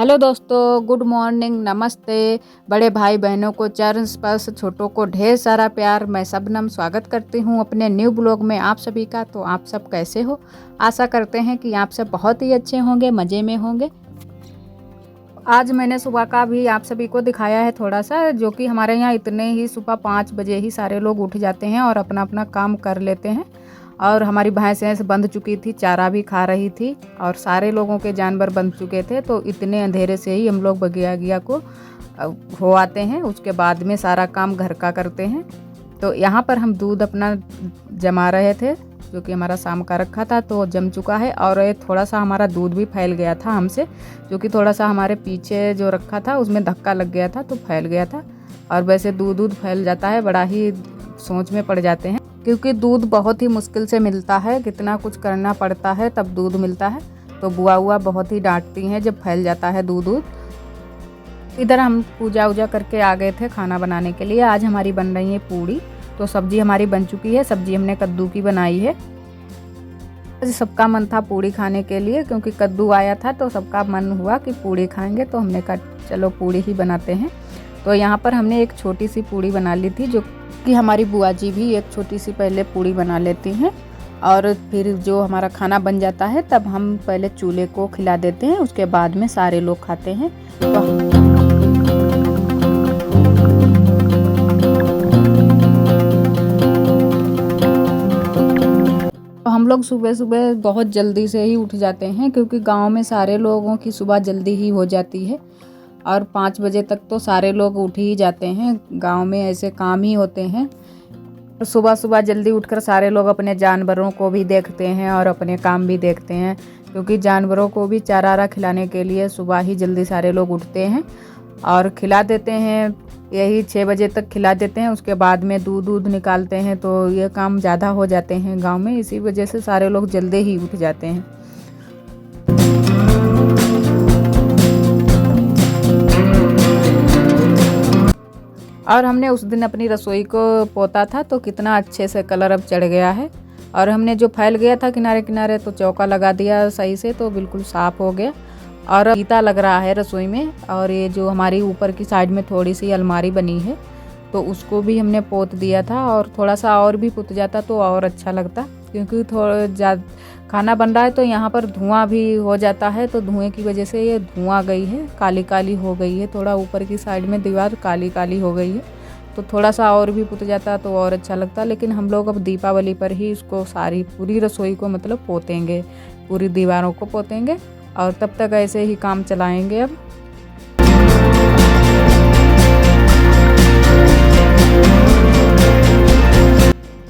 Hello दोस्तों, good morning, नमस्ते। बड़े भाई बहनों को चरण स्पर्श, छोटों को ढेर सारा प्यार। मैं शबनम स्वागत करती हूँ अपने न्यू ब्लॉग में आप सभी का। तो आप सब कैसे हो? आशा करते हैं कि आप सब बहुत ही अच्छे होंगे, मज़े में होंगे। आज मैंने सुबह का भी आप सभी को दिखाया है थोड़ा सा, जो कि हमारे यहाँ इतने ही सुबह 5 बजे ही सारे लोग उठ जाते हैं और अपना अपना काम कर लेते हैं। और हमारी भैंसें बंध चुकी थी, चारा भी खा रही थी और सारे लोगों के जानवर बंध चुके थे। तो इतने अंधेरे से ही हम लोग बगिया को हो आते हैं। उसके बाद में सारा काम घर का करते हैं। तो यहाँ पर हम दूध अपना जमा रहे थे, जो कि हमारा शाम का रखा था, तो जम चुका है। और ये थोड़ा सा हमारा दूध भी फैल गया था हमसे, जो कि थोड़ा सा हमारे पीछे जो रखा था उसमें धक्का लग गया था तो फैल गया था। और वैसे दूध फैल जाता है, बड़ा ही सोच में पड़ जाते हैं, क्योंकि दूध बहुत ही मुश्किल से मिलता है। कितना कुछ करना पड़ता है तब दूध मिलता है। तो बुआ बहुत ही डांटती हैं जब फैल जाता है दूध। इधर हम पूजा वूजा करके आ गए थे खाना बनाने के लिए। आज हमारी बन रही है पूड़ी। तो सब्जी हमारी बन चुकी है। सब्जी हमने कद्दू की बनाई है। आज सबका मन था पूड़ी खाने के लिए, क्योंकि कद्दू आया था तो सबका मन हुआ कि पूड़ी खाएंगे। तो हमने कहा चलो पूड़ी ही बनाते हैं। तो यहाँ पर हमने एक छोटी सी पूड़ी बना ली थी, जो कि हमारी बुआ जी भी एक छोटी सी पहले पूड़ी बना लेती हैं। और फिर जो हमारा खाना बन जाता है तब हम पहले चूल्हे को खिला देते हैं, उसके बाद में सारे लोग खाते हैं। तो हम लोग सुबह सुबह बहुत जल्दी से ही उठ जाते हैं, क्योंकि गांव में सारे लोगों की सुबह जल्दी ही हो जाती है। और 5 बजे तक तो सारे लोग उठ ही जाते हैं। गांव में ऐसे काम ही होते हैं। सुबह सुबह जल्दी उठकर सारे लोग अपने जानवरों को भी देखते हैं और अपने काम भी देखते हैं, क्योंकि जानवरों को भी चारा खिलाने के लिए सुबह ही जल्दी सारे लोग उठते हैं और खिला देते हैं। यही 6 बजे तक खिला देते हैं। उसके बाद में दूध निकालते हैं। तो ये काम ज़्यादा हो जाते हैं गांव में, इसी वजह से सारे लोग जल्दी ही उठ जाते हैं। और हमने उस दिन अपनी रसोई को पोता था, तो कितना अच्छे से कलर अब चढ़ गया है। और हमने जो फैल गया था किनारे किनारे, तो चौका लगा दिया सही से, तो बिल्कुल साफ़ हो गया। और फीता लग रहा है रसोई में। और ये जो हमारी ऊपर की साइड में थोड़ी सी अलमारी बनी है, तो उसको भी हमने पोत दिया था। और थोड़ा सा और भी पुत जाता तो और अच्छा लगता, क्योंकि थोड़ा ज़्यादा खाना बन रहा है तो यहाँ पर धुआं भी हो जाता है। तो धुएं की वजह से ये धुआं गई है, काली काली हो गई है। थोड़ा ऊपर की साइड में दीवार काली काली हो गई है। तो थोड़ा सा और भी पुत जाता तो और अच्छा लगता। लेकिन हम लोग अब दीपावली पर ही इसको सारी पूरी रसोई को मतलब पोतेंगे, पूरी दीवारों को पोतेंगे। और तब तक ऐसे ही काम चलाएंगे अब।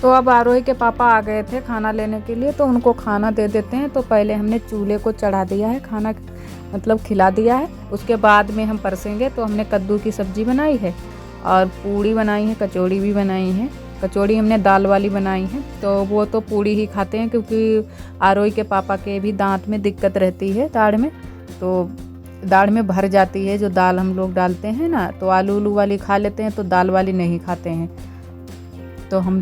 तो अब आरोही के पापा आ गए थे खाना लेने के लिए, तो उनको खाना दे देते हैं। तो पहले हमने चूल्हे को चढ़ा दिया है, खाना मतलब खिला दिया है। उसके बाद में हम परसेंगे। तो हमने कद्दू की सब्जी बनाई है और पूड़ी बनाई है, कचौड़ी भी बनाई है। कचौड़ी हमने दाल वाली बनाई है। तो वो तो पूड़ी ही खाते हैं, क्योंकि आरोही के पापा के भी दांत में दिक्कत रहती है, दाढ़ में। तो दाढ़ में भर जाती है जो दाल हम लोग डालते हैं ना, तो आलू वाली खा लेते हैं, तो दाल वाली नहीं खाते हैं। तो हम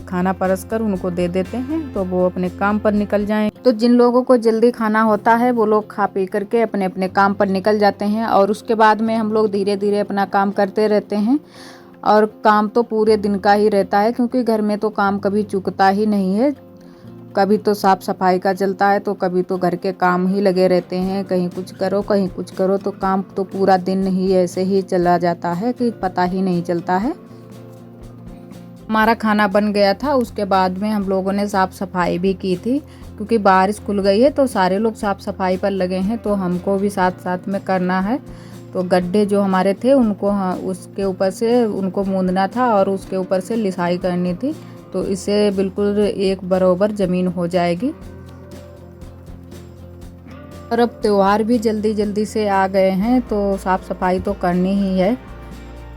खाना परस कर उनको दे देते हैं, तो वो अपने काम पर निकल जाएं। तो जिन लोगों को जल्दी खाना होता है वो लोग खा पी करके अपने अपने काम पर निकल जाते हैं। और उसके बाद में हम लोग धीरे धीरे अपना काम करते रहते हैं। और काम तो पूरे दिन का ही रहता है, क्योंकि घर में तो काम कभी चूकता ही नहीं है। कभी तो साफ़ सफाई का चलता है, तो कभी तो घर के काम ही लगे रहते हैं। कहीं कुछ करो कहीं कुछ करो, तो काम तो पूरा दिन ही ऐसे ही चला जाता है कि पता ही नहीं चलता है। हमारा खाना बन गया था। उसके बाद में हम लोगों ने साफ़ सफाई भी की थी, क्योंकि बारिश खुल गई है तो सारे लोग साफ़ सफाई पर लगे हैं। तो हमको भी साथ साथ में करना है। तो गड्ढे जो हमारे थे उनको उसके ऊपर से उनको मूंदना था और उसके ऊपर से लिसाई करनी थी। तो इससे बिल्कुल एक बराबर ज़मीन हो जाएगी। और अब त्यौहार भी जल्दी जल्दी से आ गए हैं, तो साफ़ सफाई तो करनी ही है।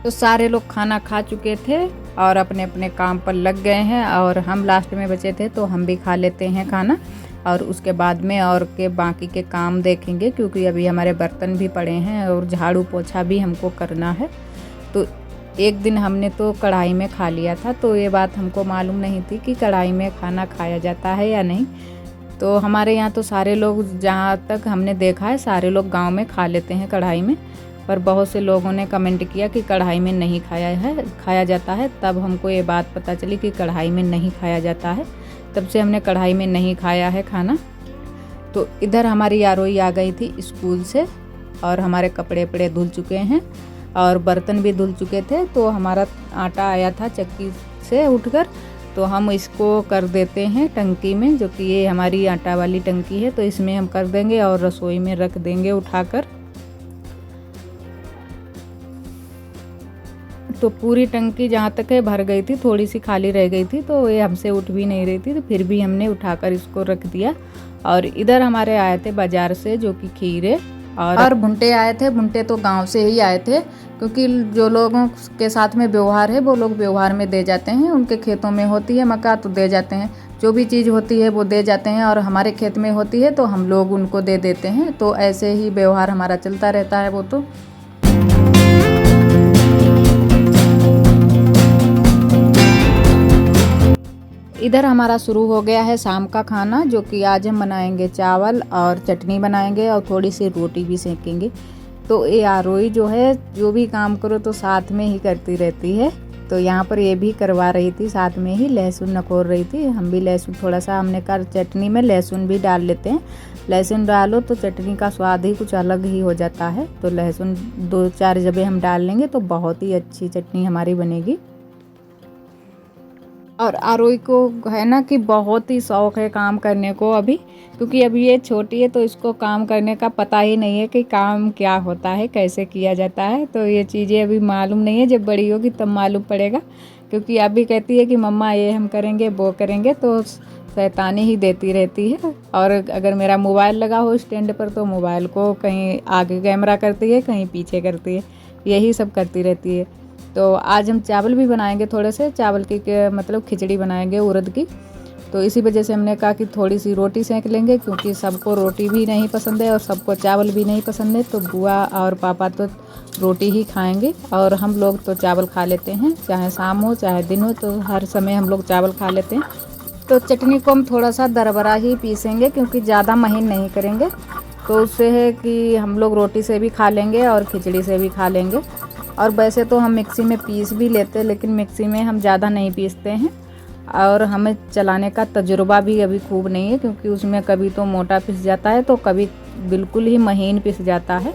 तो सारे लोग खाना खा चुके थे और अपने अपने काम पर लग गए हैं। और हम लास्ट में बचे थे, तो हम भी खा लेते हैं खाना। और उसके बाद में और के बाकी के काम देखेंगे, क्योंकि अभी हमारे बर्तन भी पड़े हैं और झाड़ू पोछा भी हमको करना है। तो एक दिन हमने तो कढ़ाई में खा लिया था, तो ये बात हमको मालूम नहीं थी कि कढ़ाई में खाना खाया जाता है या नहीं। तो हमारे यहाँ तो सारे लोग, जहाँ तक हमने देखा है, सारे लोग गांव में खा लेते हैं कढ़ाई में, पर बहुत से लोगों ने कमेंट किया कि कढ़ाई में नहीं खाया जाता है। तब हमको ये बात पता चली कि कढ़ाई में नहीं खाया जाता है, तब से हमने कढ़ाई में नहीं खाया है खाना। तो इधर हमारी यारोई आ गई थी स्कूल से और हमारे कपड़े वपड़े धुल चुके हैं और बर्तन भी धुल चुके थे। तो हमारा आटा आया था चक्की से उठकर, तो हम इसको कर देते हैं टंकी में, जो कि ये हमारी आटा वाली टंकी है, तो इसमें हम कर देंगे और रसोई में रख देंगे उठाकर। तो पूरी टंकी जहाँ तक है भर गई थी, थोड़ी सी खाली रह गई थी, तो ये हमसे उठ भी नहीं रही थी, तो फिर भी हमने उठाकर इसको रख दिया। और इधर हमारे आए थे बाज़ार से, जो कि खीरे और भुट्टे आए थे। भुट्टे तो गांव से ही आए थे, क्योंकि जो लोगों के साथ में व्यवहार है वो लोग व्यवहार में दे जाते हैं। उनके खेतों में होती है मक्का तो दे जाते हैं, जो भी चीज़ होती है वो दे जाते हैं, और हमारे खेत में होती है तो हम लोग उनको दे देते हैं। तो ऐसे ही व्यवहार हमारा चलता रहता है। वो तो इधर हमारा शुरू हो गया है शाम का खाना, जो कि आज हम बनाएंगे चावल और चटनी बनाएंगे और थोड़ी सी रोटी भी सेकेंगे। तो ये आरोही जो है, जो भी काम करो तो साथ में ही करती रहती है। तो यहाँ पर ये भी करवा रही थी, साथ में ही लहसुन नकोर रही थी। हम भी लहसुन थोड़ा सा, हमने कहा चटनी में लहसुन भी डाल लेते हैं। लहसुन डालो तो चटनी का स्वाद ही कुछ अलग ही हो जाता है। तो लहसुन 2-4 जबे हम डाल लेंगे तो बहुत ही अच्छी चटनी हमारी बनेगी। और आरोही को है ना कि बहुत ही शौक़ है काम करने को अभी, क्योंकि अभी ये छोटी है तो इसको काम करने का पता ही नहीं है कि काम क्या होता है, कैसे किया जाता है। तो ये चीज़ें अभी मालूम नहीं है, जब बड़ी होगी तब मालूम पड़ेगा। क्योंकि अभी कहती है कि मम्मा ये हम करेंगे वो करेंगे, तो शैतानी ही देती रहती है। और अगर मेरा मोबाइल लगा हो स्टैंड पर तो मोबाइल को कहीं आगे कैमरा करती है, कहीं पीछे करती है, यही सब करती रहती है। तो आज हम चावल भी बनाएंगे, थोड़े से चावल की मतलब खिचड़ी बनाएंगे उड़द की। तो इसी वजह से हमने कहा कि थोड़ी सी रोटी सेंक लेंगे, क्योंकि सबको रोटी भी नहीं पसंद है और सबको चावल भी नहीं पसंद है। तो बुआ और पापा तो रोटी ही खाएंगे और हम लोग तो चावल खा लेते हैं, चाहे शाम हो चाहे दिन हो, तो हर समय हम लोग चावल खा लेते हैं। तो चटनी को हम थोड़ा सा दरबरा ही पीसेंगे, क्योंकि ज़्यादा महीन नहीं करेंगे। तो उससे है कि हम लोग रोटी से भी खा लेंगे और खिचड़ी से भी खा लेंगे। और वैसे तो हम मिक्सी में पीस भी लेते हैं, लेकिन मिक्सी में हम ज़्यादा नहीं पीसते हैं। और हमें चलाने का तजुर्बा भी अभी खूब नहीं है, क्योंकि उसमें कभी तो मोटा पिस जाता है तो कभी बिल्कुल ही महीन पिस जाता है।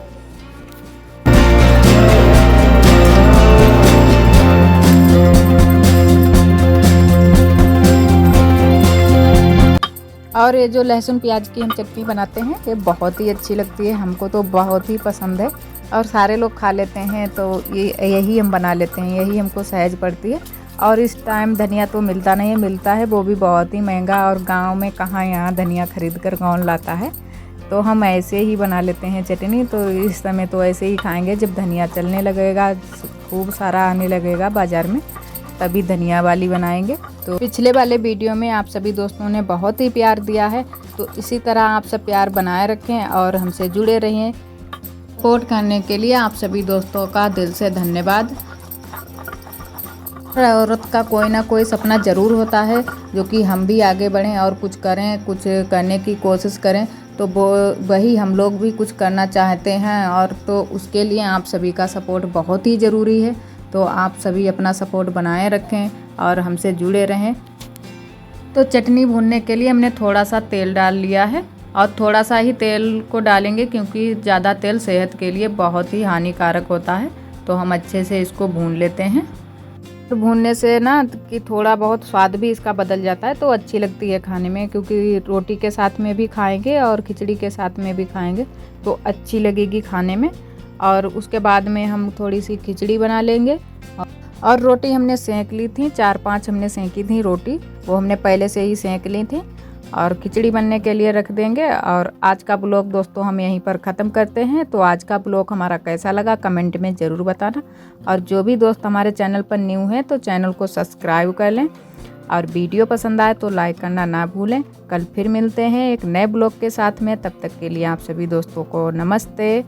और ये जो लहसुन प्याज की हम चटनी बनाते हैं, ये बहुत ही अच्छी लगती है, हमको तो बहुत ही पसंद है और सारे लोग खा लेते हैं। तो यही हम बना लेते हैं, यही हमको सहज पड़ती है। और इस टाइम धनिया तो मिलता नहीं है, मिलता है वो भी बहुत ही महंगा, और गांव में कहाँ यहाँ धनिया खरीद कर कौन लाता है। तो हम ऐसे ही बना लेते हैं चटनी। तो इस समय तो ऐसे ही खाएंगे, जब धनिया चलने लगेगा, खूब सारा आने लगेगा बाज़ार में, तभी धनिया वाली बनाएंगे। तो पिछले वाले वीडियो में आप सभी दोस्तों ने बहुत ही प्यार दिया है, तो इसी तरह आप सब प्यार बनाए रखें और हमसे जुड़े रहें। सपोर्ट करने के लिए आप सभी दोस्तों का दिल से धन्यवाद। हर औरत का कोई ना कोई सपना ज़रूर होता है, जो कि हम भी आगे बढ़ें और कुछ करें, कुछ करने की कोशिश करें। तो वो वही हम लोग भी कुछ करना चाहते हैं, और तो उसके लिए आप सभी का सपोर्ट बहुत ही ज़रूरी है। तो आप सभी अपना सपोर्ट बनाए रखें और हमसे जुड़े रहें। तो चटनी भूनने के लिए हमने थोड़ा सा तेल डाल लिया है, और थोड़ा सा ही तेल को डालेंगे, क्योंकि ज़्यादा तेल सेहत के लिए बहुत ही हानिकारक होता है। तो हम अच्छे से इसको भून लेते हैं। तो भूनने से ना कि थोड़ा बहुत स्वाद भी इसका बदल जाता है, तो अच्छी लगती है खाने में, क्योंकि रोटी के साथ में भी खाएंगे और खिचड़ी के साथ में भी खाएंगे तो अच्छी लगेगी खाने में। और उसके बाद में हम थोड़ी सी खिचड़ी बना लेंगे। और रोटी हमने सेंक ली थी, 4-5 हमने सेंकी थी रोटी, वो हमने पहले से ही सेंक ली थी, और खिचड़ी बनने के लिए रख देंगे। और आज का ब्लॉग दोस्तों हम यहीं पर ख़त्म करते हैं। तो आज का ब्लॉग हमारा कैसा लगा कमेंट में ज़रूर बताना, और जो भी दोस्त हमारे चैनल पर न्यू हैं तो चैनल को सब्सक्राइब कर लें, और वीडियो पसंद आए तो लाइक करना ना भूलें। कल फिर मिलते हैं एक नए ब्लॉग के साथ में, तब तक के लिए आप सभी दोस्तों को नमस्ते।